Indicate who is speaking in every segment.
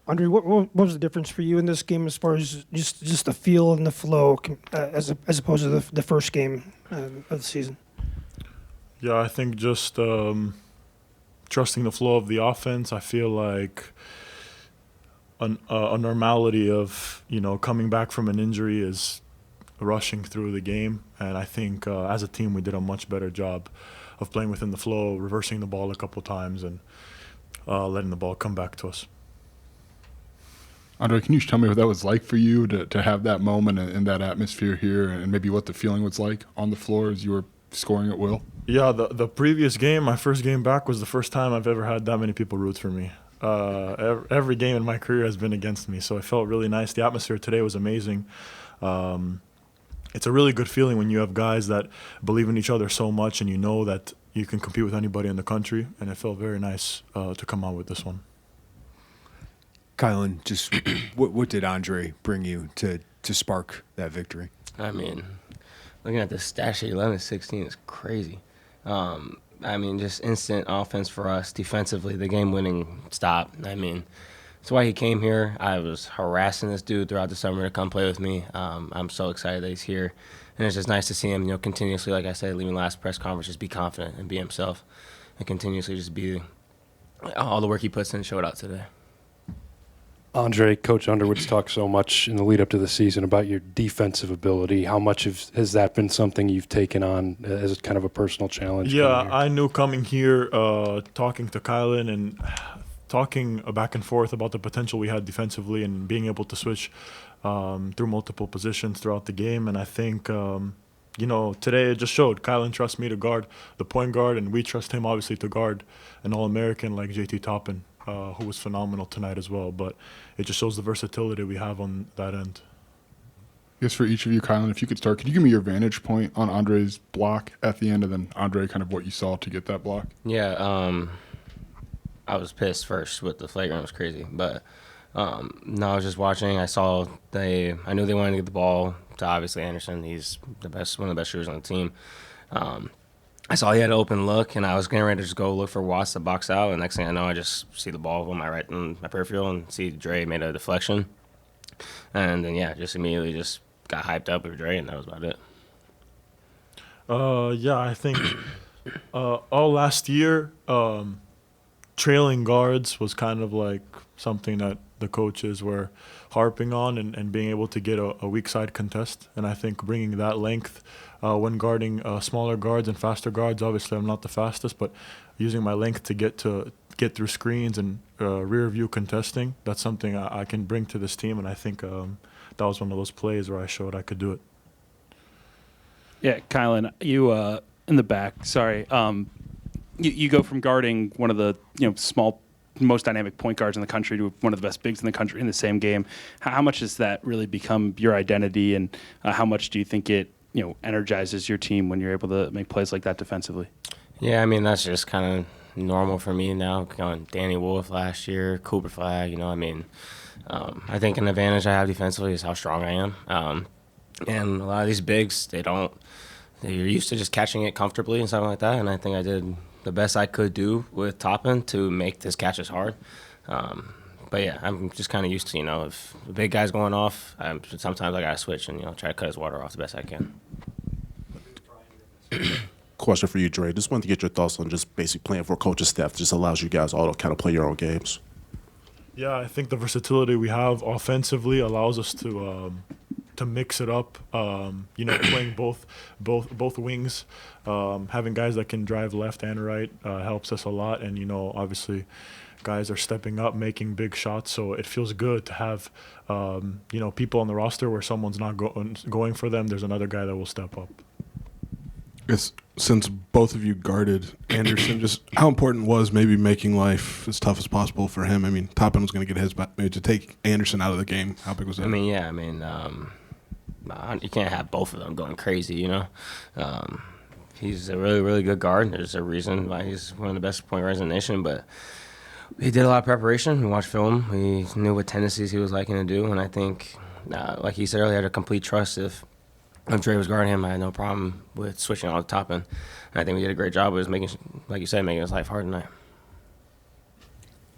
Speaker 1: Andre, what was the difference for you in this game as far as just the feel and the flow as opposed to the first game of the season?
Speaker 2: Yeah, I think just trusting the flow of the offense. I feel like a normality of coming back from an injury is rushing through the game, and I think as a team we did a much better job of playing within the flow, reversing the ball a couple times, and letting the ball come back to us.
Speaker 3: Andre, can you tell me what that was like for you to have that moment in that atmosphere here, and maybe what the feeling was like on the floor as you were scoring at will?
Speaker 2: Yeah, the previous game, my first game back, was the first time I've ever had that many people root for me. Every game in my career has been against me, so it felt really nice. The atmosphere today was amazing. It's a really good feeling when you have guys that believe in each other so much and you know that you can compete with anybody in the country, and it felt very nice to come out with this one.
Speaker 4: Kylan, just what did Andre bring you to spark that victory?
Speaker 5: I mean, looking at the stat sheet, 11-16 is crazy. I mean, just instant offense for us defensively, the game-winning stop. I mean, that's why he came here. I was harassing this dude throughout the summer to come play with me. I'm so excited that he's here. And it's just nice to see him, continuously, like I said, leaving last press conference, just be confident and be himself and continuously just be all the work he puts in showed out today.
Speaker 6: Andre, Coach Underwood's talked so much in the lead up to the season about your defensive ability. How much has that been something you've taken on as kind of a personal challenge?
Speaker 2: Yeah, I knew coming here, talking to Kylan and talking back and forth about the potential we had defensively and being able to switch through multiple positions throughout the game. And I think, today it just showed. Kylan trusts me to guard the point guard, and we trust him, obviously, to guard an All-American like JT Toppin, who was phenomenal tonight as well. But it just shows the versatility we have on that end.
Speaker 3: I guess for each of you, Kylan, if you could start, could you give me your vantage point on Andre's block at the end, and then Andre, kind of what you saw to get that block?
Speaker 5: Yeah, I was pissed first with the flagrant. It was crazy. But no, I was just watching. I knew they wanted to get the ball to obviously Anderson. He's one of the best shooters on the team. I saw he had an open look, and I was getting ready to just go look for Watts to box out. And next thing I know, I just see the ball on my right in my peripheral and see Dre made a deflection. And then, just immediately just got hyped up with Dre, and that was about it.
Speaker 2: I think all last year, trailing guards was kind of like something that the coaches were harping on and being able to get a weak side contest. And I think bringing that length when guarding smaller guards and faster guards, obviously I'm not the fastest, but using my length to get through screens and rear view contesting, that's something I can bring to this team. And I think that was one of those plays where I showed I could do it.
Speaker 6: Yeah, Kylan, you in the back, sorry. You go from guarding one of the small, most dynamic point guards in the country to one of the best bigs in the country in the same game. How much has that really become your identity, and how much do you think it energizes your team when you're able to make plays like that defensively?
Speaker 5: Yeah, I mean, that's just kind of normal for me now. Going Danny Wolf last year, Cooper Flag, I think an advantage I have defensively is how strong I am. And a lot of these bigs, they're used to just catching it comfortably and something like that. And I think I did the best I could do with Toppin to make this catches hard. But yeah, I'm just kind of used to, if the big guy's going off, sometimes I got to switch and, try to cut his water off the best I can.
Speaker 7: Question for you, Dre. Just wanted to get your thoughts on just basically playing for coach's staff. Just allows you guys all to kind of play your own games.
Speaker 2: Yeah, I think the versatility we have offensively allows us to mix it up. Playing both wings, having guys that can drive left and right helps us a lot. And obviously, guys are stepping up, making big shots. So it feels good to have people on the roster where someone's not going for them. There's another guy that will step up.
Speaker 8: Yes, since both of you guarded Anderson, just how important was maybe making life as tough as possible for him? I mean, Toppin was going to get his, but maybe to take Anderson out of the game, how big was that?
Speaker 5: You can't have both of them going crazy, He's a really, really good guard. There's a reason why he's one of the best point guards in the nation, but he did a lot of preparation. We watched film. We knew what tendencies he was liking to do, and I think, like he said earlier, I had a complete trust. If Dre was guarding him, I had no problem with switching on the top end. And I think we did a great job of making, like you said, making his life hard tonight.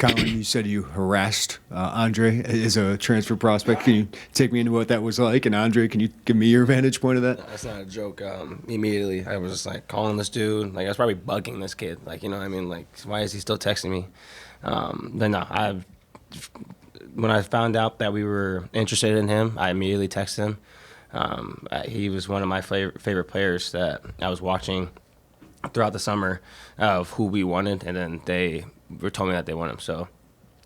Speaker 4: Kylan, you said you harassed Andre as a transfer prospect. Can you take me into what that was like? And Andre, can you give me your vantage point of that?
Speaker 5: That's not a joke. Immediately, I was just like calling this dude. Like I was probably bugging this kid. Like you know what I mean? Like why is he still texting me? But no, when I found out that we were interested in him, I immediately texted him. He was one of my favorite players that I was watching throughout the summer of who we wanted, and then they were told me that they want him. So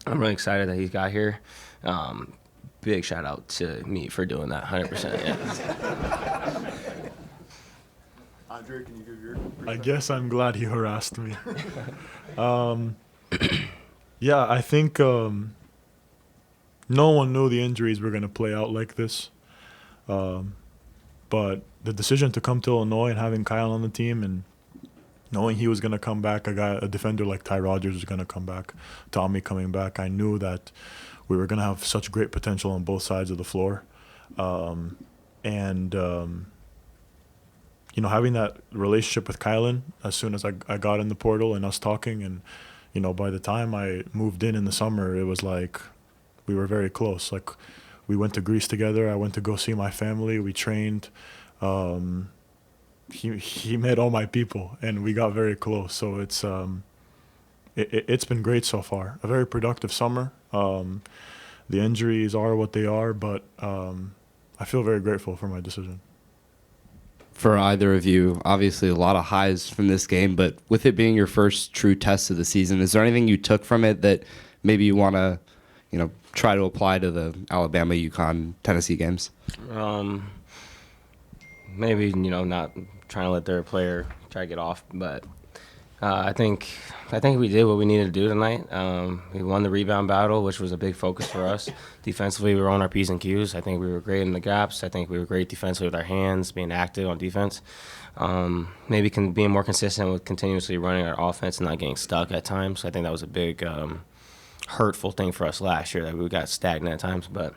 Speaker 5: I'm really excited that he got here. Big shout out to me for doing that, 100%. Yeah.
Speaker 4: Andre, can you give your?
Speaker 2: I guess I'm glad he harassed me. Yeah, I think no one knew the injuries were going to play out like this. But the decision to come to Illinois and having Kyle on the team and knowing he was going to come back, a defender like Ty Rogers was going to come back, Tommy coming back, I knew that we were going to have such great potential on both sides of the floor. You know, having that relationship with Kylan as soon as I got in the portal and us talking, and, you know, by the time I moved in the summer, it was like we were very close. Like, we went to Greece together. I went to go see my family. We trained. He met all my people, and we got very close. So it's been great so far. A very productive summer. The injuries are what they are, but I feel very grateful for my decision.
Speaker 9: For either of you, obviously a lot of highs from this game, but with it being your first true test of the season, is there anything you took from it that maybe you want to, you know, try to apply to the Alabama, UConn, Tennessee games?
Speaker 5: Maybe, you know, not trying to let their player try to get off, but I think we did what we needed to do tonight. We won the rebound battle, which was a big focus for us. Defensively, we were on our P's and Q's. I think we were great in the gaps. I think we were great defensively with our hands, being active on defense. Maybe being more consistent with continuously running our offense and not getting stuck at times. I think that was a big hurtful thing for us last year, that we got stagnant at times. But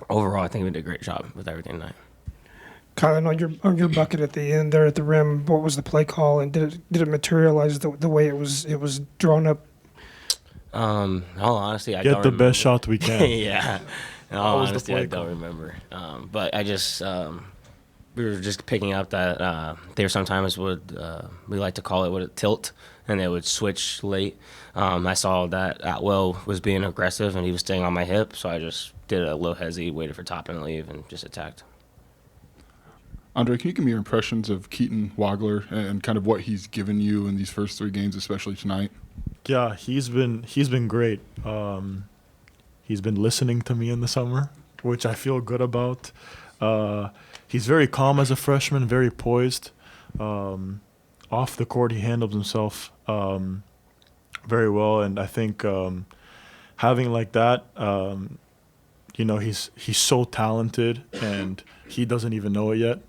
Speaker 5: overall, I think we did a great job with everything tonight.
Speaker 1: Kylan, on your bucket at the end there at the rim, what was the play call, and did it materialize the way it was drawn up?
Speaker 5: In all honesty, I
Speaker 2: Get
Speaker 5: don't
Speaker 2: the
Speaker 5: remember.
Speaker 2: best shot we can.
Speaker 5: Yeah. In all
Speaker 2: was the
Speaker 5: honesty,
Speaker 2: play
Speaker 5: I don't
Speaker 2: call?
Speaker 5: remember. But I just we were just picking up that there sometimes would we like to call it a tilt, and they would switch late. I saw that Atwell was being aggressive and he was staying on my hip, so I just did a little hezzy, waited for Toppin to leave, and just attacked.
Speaker 3: Andre, can you give me your impressions of Keaton Wagler and kind of what he's given you in these first three games, especially tonight?
Speaker 2: Yeah, he's been great. He's been listening to me in the summer, which I feel good about. He's very calm as a freshman, very poised. Off the court, he handles himself very well, and I think having like that, you know, he's so talented, and he doesn't even know it yet.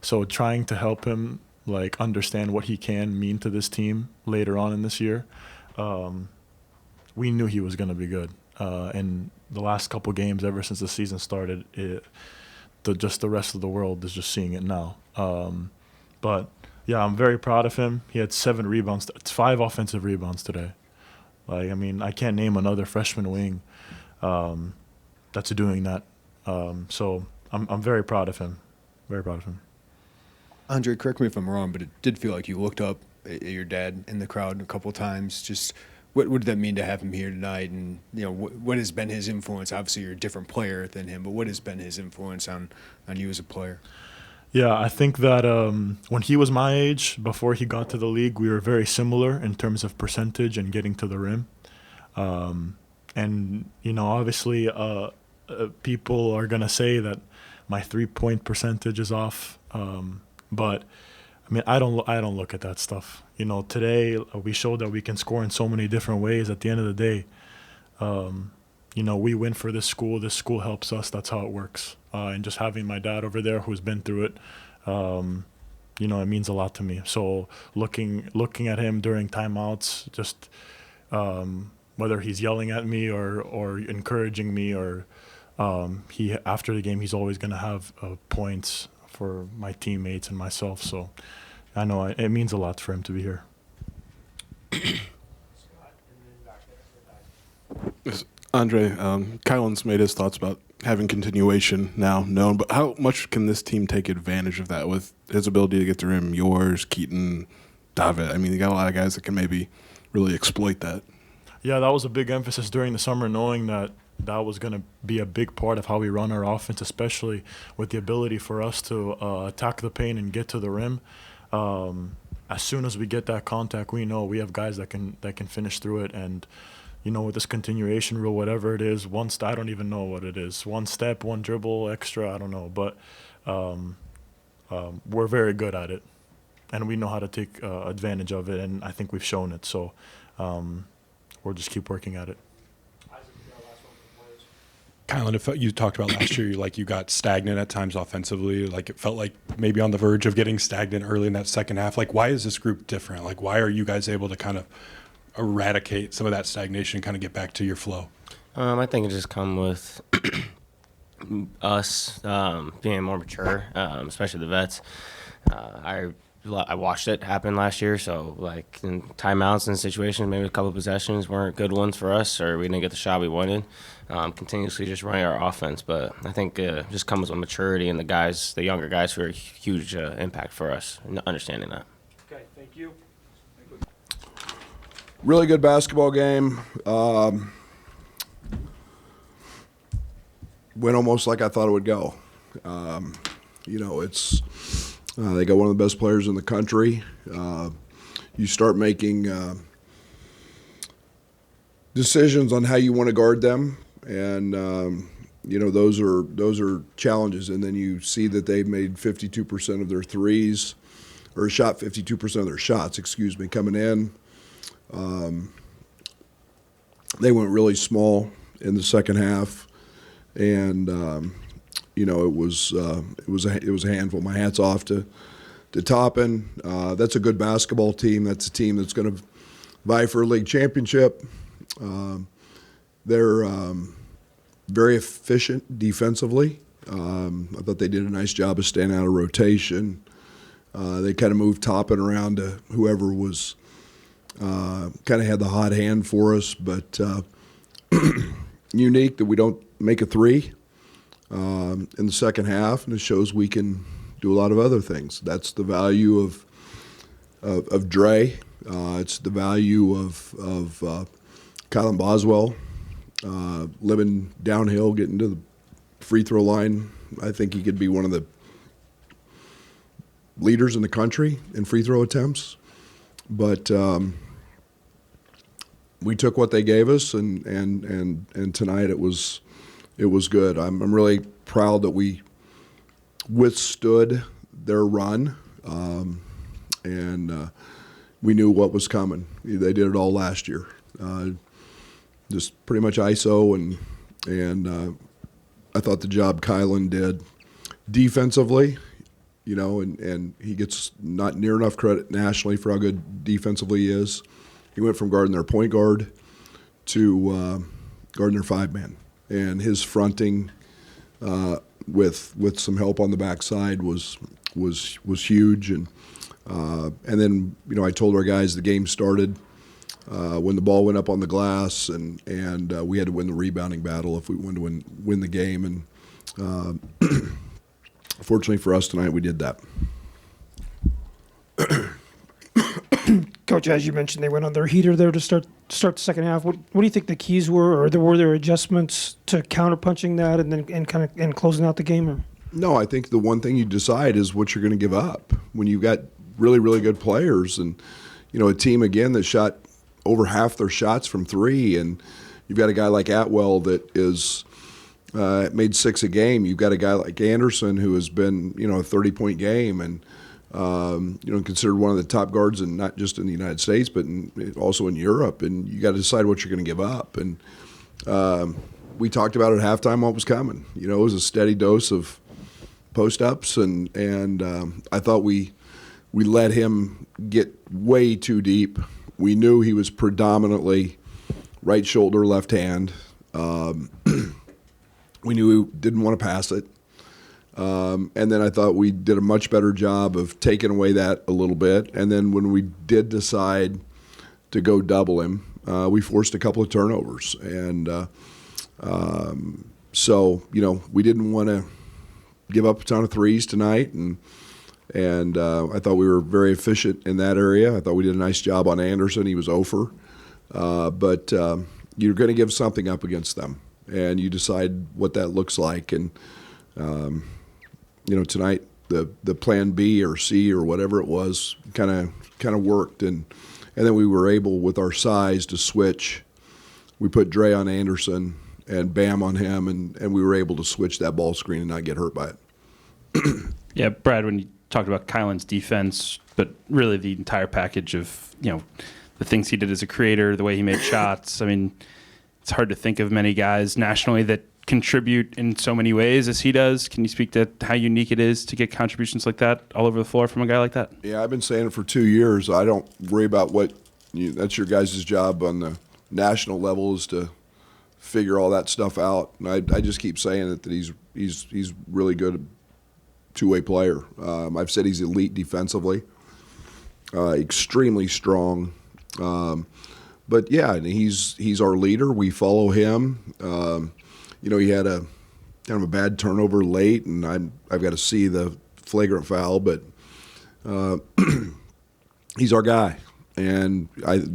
Speaker 2: So trying to help him like understand what he can mean to this team later on in this year, we knew he was going to be good. And the last couple games, ever since the season started, the rest of the world is just seeing it now. But yeah, I'm very proud of him. He had 7 rebounds. It's 5 offensive rebounds today. Like, I mean, I can't name another freshman wing that's doing that. So I'm very proud of him. Very proud of him.
Speaker 4: Andre, correct me if I'm wrong, but it did feel like you looked up at your dad in the crowd a couple of times. Just what did that mean to have him here tonight? And, you know, what has been his influence? Obviously, you're a different player than him, but what has been his influence on you as a player?
Speaker 2: Yeah, I think that when he was my age, before he got to the league, we were very similar in terms of percentage and getting to the rim. And, you know, obviously people are going to say that my three-point percentage is off. But I mean, I don't look at that stuff. You know, today we showed that we can score in so many different ways. At the end of the day, you know, we win for this school. This school helps us. That's how it works. And just having my dad over there who's been through it, you know, it means a lot to me. So looking at him during timeouts, just whether he's yelling at me or encouraging me, or he after the game, he's always going to have points for my teammates and myself. So I know it means a lot for him to be here.
Speaker 8: Andre, Kylan's made his thoughts about having continuation now known, but how much can this team take advantage of that with his ability to get to rim, yours, Keaton, David? I mean, you got a lot of guys that can maybe really exploit that.
Speaker 2: Yeah, that was a big emphasis during the summer, knowing that that was going to be a big part of how we run our offense, especially with the ability for us to attack the paint and get to the rim. As soon as we get that contact, we know we have guys that can finish through it. And with this continuation rule, whatever it is, I don't even know what it is. One step, one dribble, extra, I don't know. But we're very good at it, and we know how to take advantage of it, and I think we've shown it. So we'll just keep working at it.
Speaker 10: Kylan, you talked about last year, you got stagnant at times offensively. Like, it felt like maybe on the verge of getting stagnant early in that second half. Like, why is this group different? Like, why are you guys able to kind of eradicate some of that stagnation, kind of get back to your flow?
Speaker 5: I think it just come with us being more mature, especially the vets. I watched it happen last year, so like in timeouts and situations, maybe a couple of possessions weren't good ones for us, or we didn't get the shot we wanted. Continuously just running our offense, but I think it just comes with maturity and the younger guys who are a huge impact for us, understanding that.
Speaker 6: Okay, thank you.
Speaker 11: Really good basketball game. Went almost like I thought it would go. It's they got one of the best players in the country. You start making decisions on how you want to guard them, and those are challenges. And then you see that they made 52% of their threes, or shot 52% of their shots. Coming in. They went really small in the second half, and it was a handful. My hat's off to Toppin. That's a good basketball team. That's a team that's going to vie for a league championship. They're very efficient defensively. I thought they did a nice job of staying out of rotation. They kind of moved Toppin around to whoever was kind of had the hot hand for us, but unique that we don't make a three in the second half, and it shows we can do a lot of other things. That's the value of Dre. It's the value of Kylan Boswell, living downhill, getting to the free throw line. I think he could be one of the leaders in the country in free throw attempts. But we took what they gave us, and tonight it was good. I'm really proud that we withstood their run, and we knew what was coming. They did it all last year, just pretty much ISO, and I thought the job Kylan did defensively. And he gets not near enough credit nationally for how good defensively he is. He went from guarding their point guard to guarding their five-man. And his fronting with some help on the backside was huge. And then, I told our guys the game started when the ball went up on the glass, and we had to win the rebounding battle if we wanted to win the game. And fortunately for us tonight, we did that.
Speaker 1: Coach, as you mentioned, they went on their heater there to start the second half. What do you think the keys were, or were there adjustments to counterpunching that and closing out the game? Or?
Speaker 11: No, I think the one thing you decide is what you're going to give up when you've got really, really good players, and a team again that shot over half their shots from three, and you've got a guy like Atwell that is. Made 6 a game. You've got a guy like Anderson who has been, a 30-point game, and considered one of the top guards, and not just in the United States, but also in Europe. And you got to decide what you're going to give up. And we talked about at halftime what was coming. It was a steady dose of post-ups, and I thought we let him get way too deep. We knew he was predominantly right shoulder, left hand. We knew he didn't want to pass it. And then I thought we did a much better job of taking away that a little bit. And then when we did decide to go double him, we forced a couple of turnovers. And so, we didn't want to give up a ton of threes tonight. And I thought we were very efficient in that area. I thought we did a nice job on Anderson. He was 0 for. But you're going to give something up against them. And you decide what that looks like. And, tonight the plan B or C or whatever it was kind of worked. And then we were able, with our size, to switch. We put Dre on Anderson and Bam on him, and we were able to switch that ball screen and not get hurt by it.
Speaker 6: Yeah, Brad, when you talked about Kylan's defense, but really the entire package of, the things he did as a creator, the way he made shots. I mean, it's hard to think of many guys nationally that contribute in so many ways as he does. Can you speak to how unique it is to get contributions like that all over the floor from a guy like that?
Speaker 11: Yeah, I've been saying it for 2 years. I don't worry about that's your guys' job on the national level, is to figure all that stuff out. And I just keep saying that he's really good two-way player. I've said he's elite defensively, extremely strong. But yeah, he's our leader. We follow him. He had a kind of a bad turnover late, and I've got to see the flagrant foul, but he's our guy. And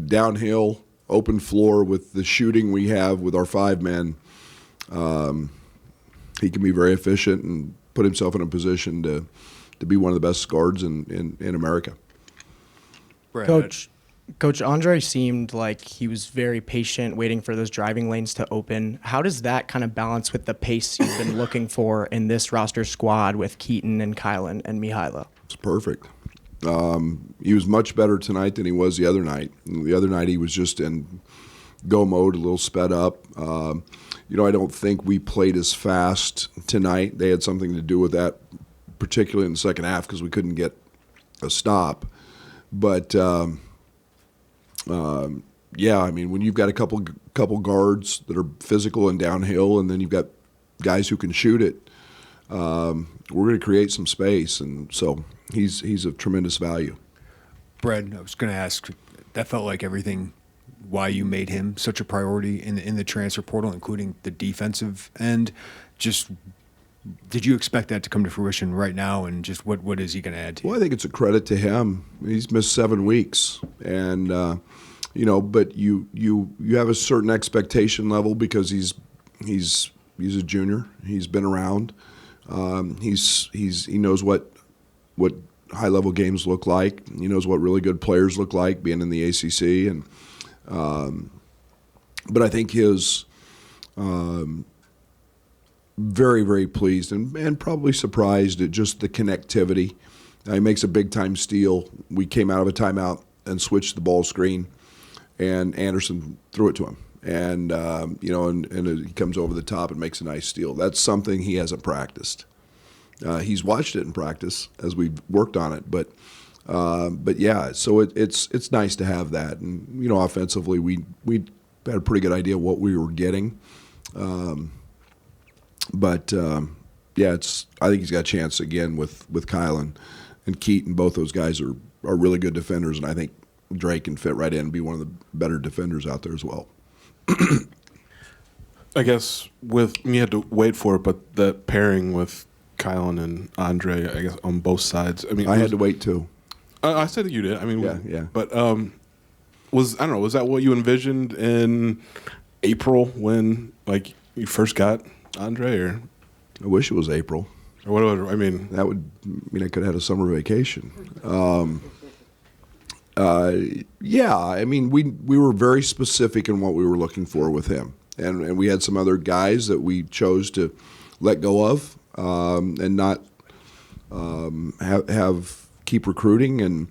Speaker 11: downhill, open floor with the shooting we have with our 5 men, he can be very efficient and put himself in a position to be one of the best guards in America.
Speaker 4: Brad,
Speaker 12: Coach Andrej seemed like he was very patient, waiting for those driving lanes to open. How does that kind of balance with the pace you've been looking for in this roster squad with Keaton and Kylan and Mihailo?
Speaker 11: It's perfect. He was much better tonight than he was the other night. The other night he was just in go mode, a little sped up. I don't think we played as fast tonight. They had something to do with that, particularly in the second half, because we couldn't get a stop. But when you've got a couple guards that are physical and downhill, and then you've got guys who can shoot it, we're going to create some space, and so he's of tremendous value.
Speaker 4: Brad, I was going to ask, that felt like everything, why you made him such a priority in the transfer portal, including the defensive end. Just, did you expect that to come to fruition right now, and just what is he going to add to you?
Speaker 11: Well, I think it's a credit to him. He's missed 7 weeks, and but you have a certain expectation level because he's a junior. He's been around. He knows what high level games look like. He knows what really good players look like, being in the ACC, and but I think his very, very pleased and probably surprised at just the connectivity. He makes a big time steal. We came out of a timeout and switched the ball screen, and Anderson threw it to him. And he comes over the top and makes a nice steal. That's something he hasn't practiced. He's watched it in practice as we've worked on it, but yeah. So it's nice to have that. And offensively, we had a pretty good idea what we were getting. But I think he's got a chance again with Kylan and Keaton. Both those guys are really good defenders, and I think Drake can fit right in and be one of the better defenders out there as well.
Speaker 8: I guess you had to wait for it, but the pairing with Kylan and Andre, I guess on both sides. I mean,
Speaker 11: I had to wait too.
Speaker 8: I said that you did. I mean,
Speaker 11: yeah.
Speaker 8: But was that what you envisioned in April when you first got Andre, or?
Speaker 11: I wish it was April.
Speaker 8: Or whatever. I mean,
Speaker 11: that would mean I could have had a summer vacation. Yeah, I mean, we were very specific in what we were looking for with him, and we had some other guys that we chose to let go of and not keep recruiting, and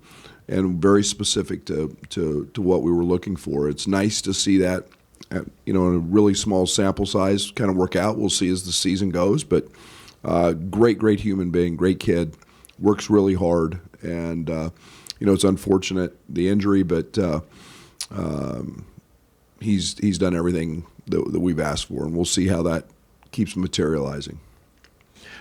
Speaker 11: very specific to what we were looking for. It's nice to see that, in a really small sample size kind of work out. We'll see as the season goes, but great human being, great kid, works really hard, and it's unfortunate, the injury, but he's done everything that we've asked for, and we'll see how that keeps materializing.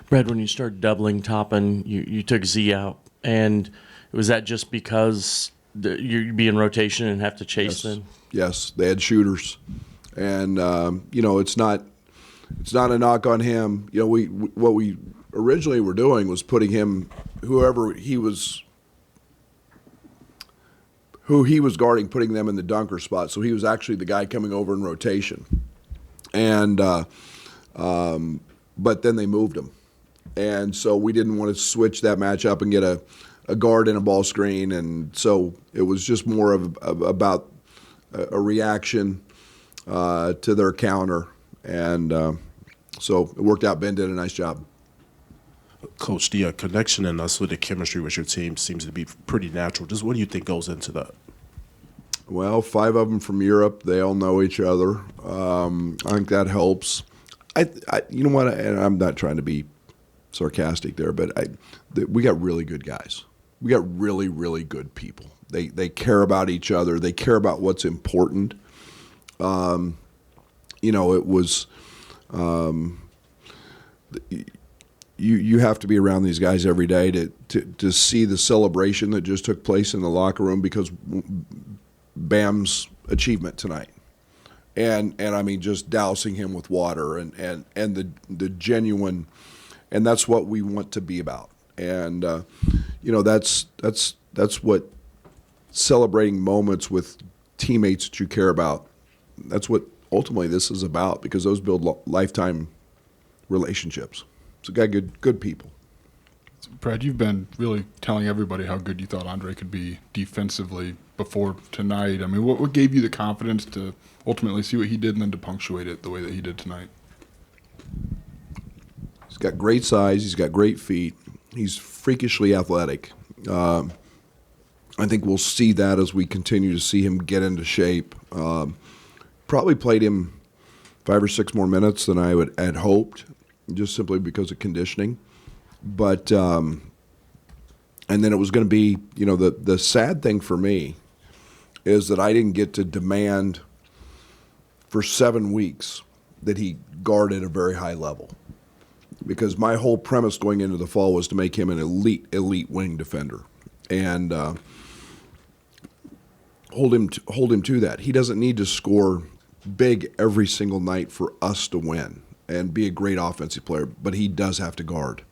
Speaker 13: Brad, when you started doubling Toppin, you took Z out, and was that just because you'd be in rotation and have to chase them?
Speaker 11: Yes, they had shooters, and it's not a knock on him. What we originally were doing was putting him, who he was guarding, putting them in the dunker spot. So he was actually the guy coming over in rotation, and but then they moved him, and so we didn't want to switch that matchup and get a guard in a ball screen, and so it was just more about a reaction to their counter, and so it worked out. Ben did a nice job.
Speaker 7: Coach, the connection and also the chemistry with your team seems to be pretty natural. Just what do you think goes into that?
Speaker 11: Well, 5 of them from Europe. They all know each other. I think that helps. You know what? And I'm not trying to be sarcastic there, but we got really good guys. We got really, really good people. They care about each other. They care about what's important. It was. You have to be around these guys every day to see the celebration that just took place in the locker room because Bam's achievement tonight, and I mean just dousing him with water and the genuine, and that's what we want to be about, and that's what celebrating moments with teammates that you care about. That's what ultimately this is about because those build lifetime relationships. So got good people.
Speaker 3: Brad, you've been really telling everybody how good you thought Andre could be defensively before tonight. I mean, what gave you the confidence to ultimately see what he did and then to punctuate it the way that he did tonight?
Speaker 11: He's got great size. He's got great feet. He's freakishly athletic. I think we'll see that as we continue to see him get into shape. Probably played him 5 or 6 more minutes than I had hoped, just simply because of conditioning. But and then it was going to be, the sad thing for me is that I didn't get to demand for 7 weeks that he guard at a very high level. Because my whole premise going into the fall was to make him an elite wing defender. And hold him to that. He doesn't need to score big every single night for us to win and be a great offensive player, but he does have to guard.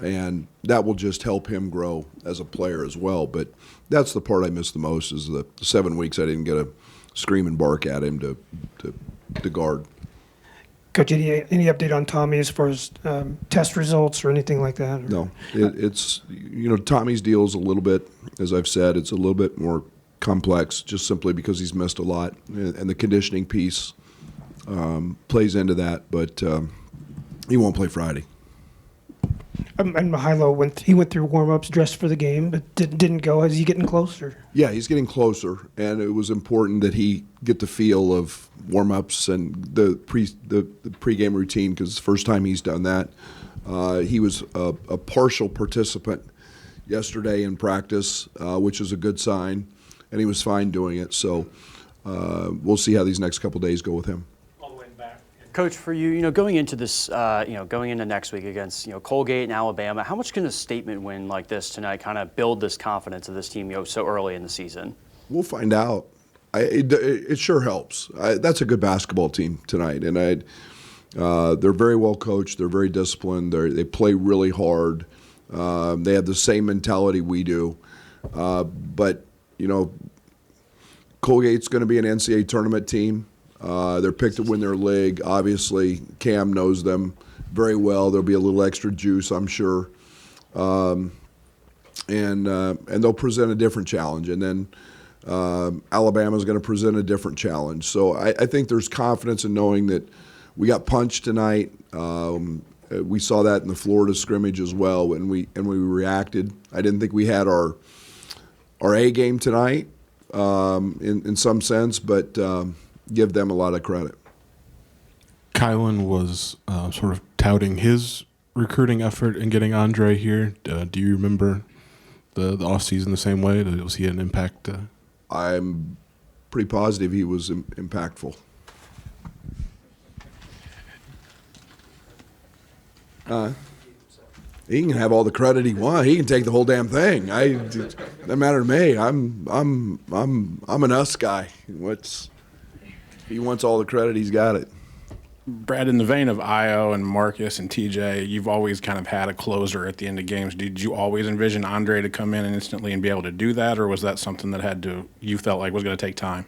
Speaker 11: And that will just help him grow as a player as well. But that's the part I miss the most is the 7 weeks I didn't get to scream and bark at him to guard.
Speaker 1: Coach, any update on Tommy as far as test results or anything like that? Or?
Speaker 11: No. It's Tommy's deal is a little bit, as I've said, it's a little bit more complex just simply because he's missed a lot. And the conditioning piece plays into that, but he won't play Friday.
Speaker 1: And Mihajlo went through warm-ups, dressed for the game, but didn't go. Is he getting closer?
Speaker 11: Yeah, he's getting closer, and it was important that he get the feel of warm-ups and the pregame routine because it's the first time he's done that. He was a partial participant yesterday in practice, which is a good sign, and he was fine doing it. So we'll see how these next couple days go with him.
Speaker 14: Coach, for you, going into this, going into next week against, Colgate and Alabama, how much can a statement win like this tonight kind of build this confidence of this team, so early in the season?
Speaker 11: We'll find out. It sure helps. That's a good basketball team tonight, and they're very well coached. They're very disciplined. They play really hard. They have the same mentality we do. But Colgate's going to be an NCAA tournament team. They're picked to win their league. Obviously, Cam knows them very well. There'll be a little extra juice, I'm sure, and they'll present a different challenge. And then Alabama's going to present a different challenge. So I think there's confidence in knowing that we got punched tonight. We saw that in the Florida scrimmage as well, and we reacted. I didn't think we had our A game tonight in some sense, but. Give them a lot of credit.
Speaker 8: Kylan was sort of touting his recruiting effort in getting Andre here. Do you remember the offseason the same way? Was he an impact?
Speaker 11: I'm pretty positive he was impactful. He can have all the credit he wants. He can take the whole damn thing. Doesn't matter to me. I'm an us guy. He wants all the credit, he's got it.
Speaker 15: Brad, in the vein of Io and Marcus and TJ, you've always kind of had a closer at the end of games. Did you always envision Andre to come in and instantly and be able to do that, or was that something that you felt like was going to take time?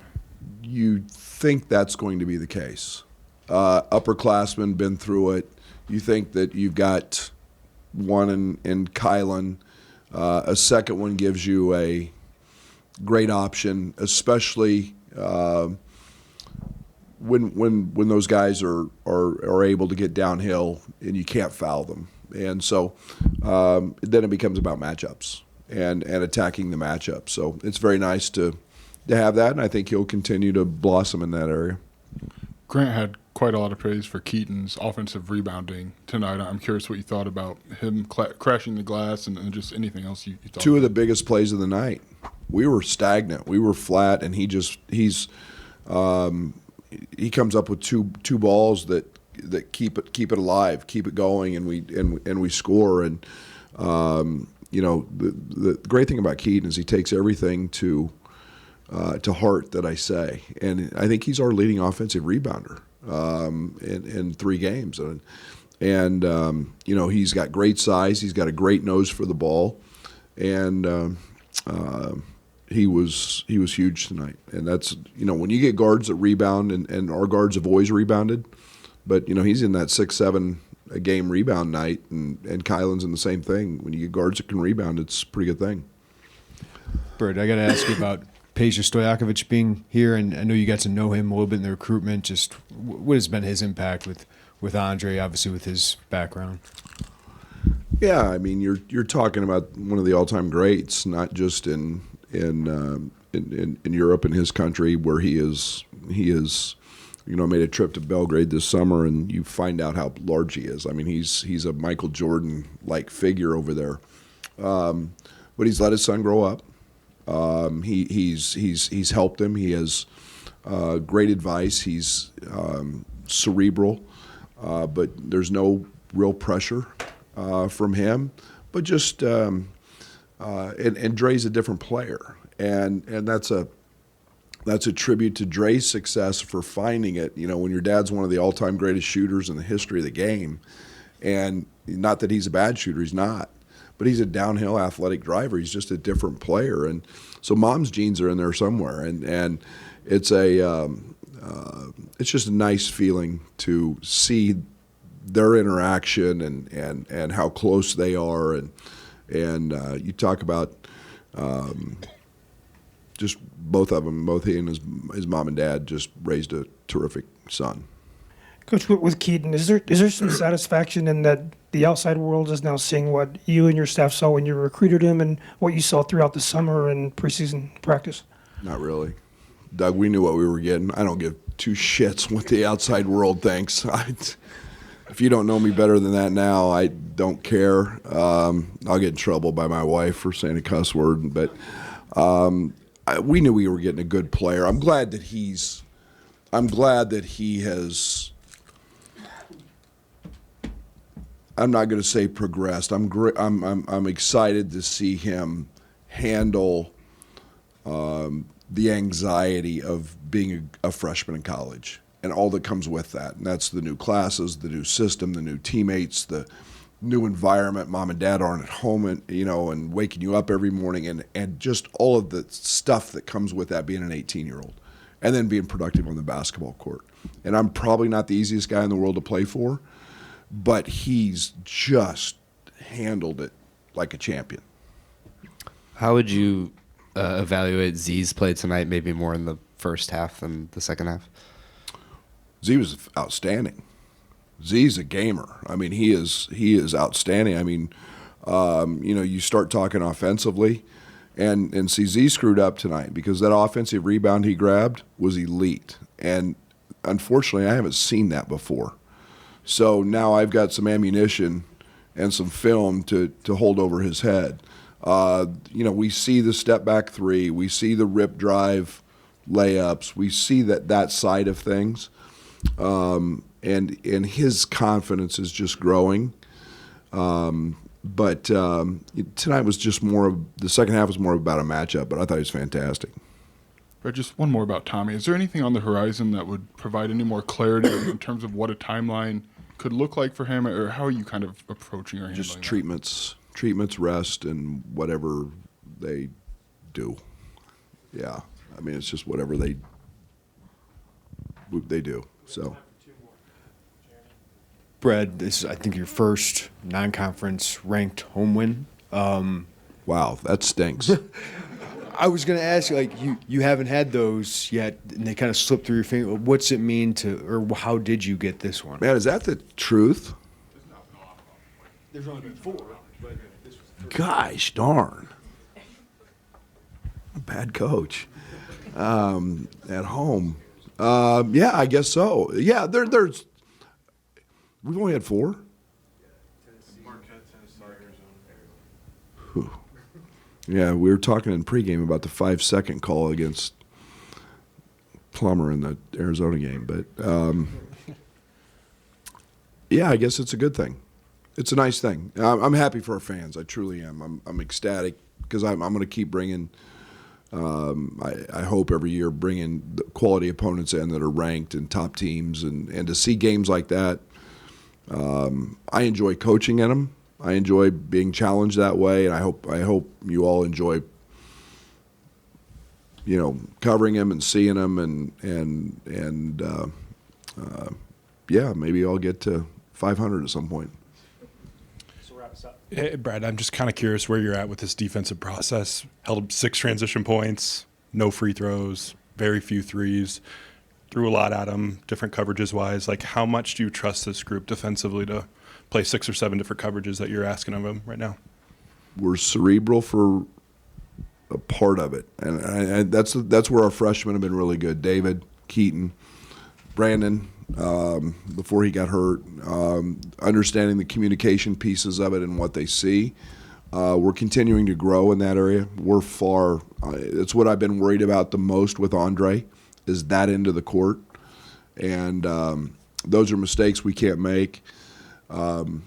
Speaker 11: You think that's going to be the case. Upperclassmen, been through it. You think that you've got one in Kylan. A second one gives you a great option, especially when those guys are able to get downhill and you can't foul them. And so then it becomes about matchups and attacking the matchup. So it's very nice to have that, and I think he'll continue to blossom in that area.
Speaker 3: Grant had quite a lot of praise for Keaton's offensive rebounding tonight. I'm curious what you thought about him crashing the glass and just anything else you thought.
Speaker 11: Two of the biggest plays of the night. We were stagnant. We were flat, and he comes up with two balls that keep it alive, keep it going, and we score. And the great thing about Keaton is he takes everything to heart that I say, and I think he's our leading offensive rebounder in 3 games. And he's got great size. He's got a great nose for the ball, and he was huge tonight. And that's when you get guards that rebound, and our guards have always rebounded, but he's in that 6-7 a game rebound night, and Kylan's in the same thing. When you get guards that can rebound, it's a pretty good thing.
Speaker 4: Bert, I got to ask you about Peja Stojakovic being here, and I know you got to know him a little bit in the recruitment. Just what has been his impact with Andre, obviously with his background?
Speaker 11: Yeah, I mean you're talking about one of the all-time greats, not just in Europe, in his country, where he is made a trip to Belgrade this summer, and you find out how large he is. I mean, he's a Michael Jordan-like figure over there, but he's let his son grow up. He's helped him. He has great advice. He's cerebral, but there's no real pressure from him. But just and Dre's a different player, and that's a tribute to Dre's success for finding it. When your dad's one of the all-time greatest shooters in the history of the game, and not that he's a bad shooter, he's not. But he's a downhill athletic driver. He's just a different player, and so mom's genes are in there somewhere. And it's just a nice feeling to see their interaction and how close they are. And you talk about just both of them, both he and his mom and dad just raised a terrific son.
Speaker 1: Coach, with Keaton, is there some satisfaction in that the outside world is now seeing what you and your staff saw when you recruited him and what you saw throughout the summer and preseason practice?
Speaker 11: Not really. Doug, we knew what we were getting. I don't give 2 shits what the outside world thinks. If you don't know me better than that now, I don't care. I'll get in trouble by my wife for saying a cuss word, but we knew we were getting a good player. I'm glad that he has. I'm not going to say progressed. I'm excited to see him handle the anxiety of being a freshman in college and all that comes with that. And that's the new classes, the new system, the new teammates, the new environment. Mom and dad aren't at home, and waking you up every morning, and just all of the stuff that comes with that, being an 18-year-old, and then being productive on the basketball court. And I'm probably not the easiest guy in the world to play for, but he's just handled it like a champion.
Speaker 9: How would you evaluate Z's play tonight, maybe more in the first half than the second half?
Speaker 11: Z was outstanding. Z's a gamer. I mean, he is outstanding. I mean, you start talking offensively, and see Z screwed up tonight because that offensive rebound he grabbed was elite. And unfortunately, I haven't seen that before. So now I've got some ammunition and some film to hold over his head. We see the step back 3, we see the rip drive layups, we see that side of things, and his confidence is just growing. But tonight was just the second half was more about a matchup, but I thought he was fantastic.
Speaker 3: Brett, just one more about Tommy. Is there anything on the horizon that would provide any more clarity in terms of what a timeline could look like for him, or how are you kind of approaching or handling
Speaker 11: Just
Speaker 3: that?
Speaker 11: treatments, rest, and whatever they do. Yeah, I mean, it's just whatever they do. So,
Speaker 4: Brad, this is, I think, your first non-conference ranked home win.
Speaker 11: Wow, that stinks.
Speaker 4: I was going to ask you, like, you haven't had those yet, and they kind of slipped through your finger. What's it mean or how did you get this one?
Speaker 11: Man, is that the truth?
Speaker 4: There's only been 4, but this was
Speaker 11: Gosh darn. Bad coach. At home. Yeah, I guess so. Yeah, there's. We've only had 4. Whew. Yeah, we were talking in pregame about the 5-second call against Plummer in the Arizona game, but yeah, I guess it's a good thing. It's a nice thing. I'm happy for our fans. I truly am. I'm ecstatic because I'm going to keep bringing. I hope every year bringing the quality opponents in that are ranked and top teams, and to see games like that. I enjoy coaching in them. I enjoy being challenged that way, and I hope you all enjoy, covering them and seeing them, and yeah, maybe I'll get to 500 at some point.
Speaker 10: So wrap us up. Hey, Brad, I'm just kind of curious where you're at with this defensive process. Held 6 transition points, no free throws, very few threes. Threw a lot at them, different coverages wise. Like, how much do you trust this group defensively to play 6 or 7 different coverages that you're asking of them right now?
Speaker 11: We're cerebral for a part of it, and that's where our freshmen have been really good. David, Keaton, Brandon, before he got hurt, understanding the communication pieces of it and what they see. We're continuing to grow in that area. We're far. It's what I've been worried about the most with Andre, is that end of the court, and those are mistakes we can't make. I'm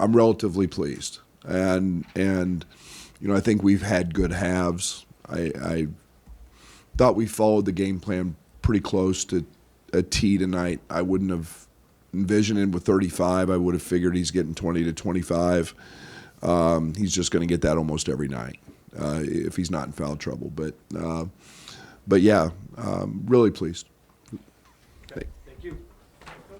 Speaker 11: relatively pleased, and I think we've had good halves. I thought we followed the game plan pretty close to a T tonight. I wouldn't have envisioned him with 35. I would have figured he's getting 20 to 25. He's just going to get that almost every night if he's not in foul trouble. But yeah, really pleased.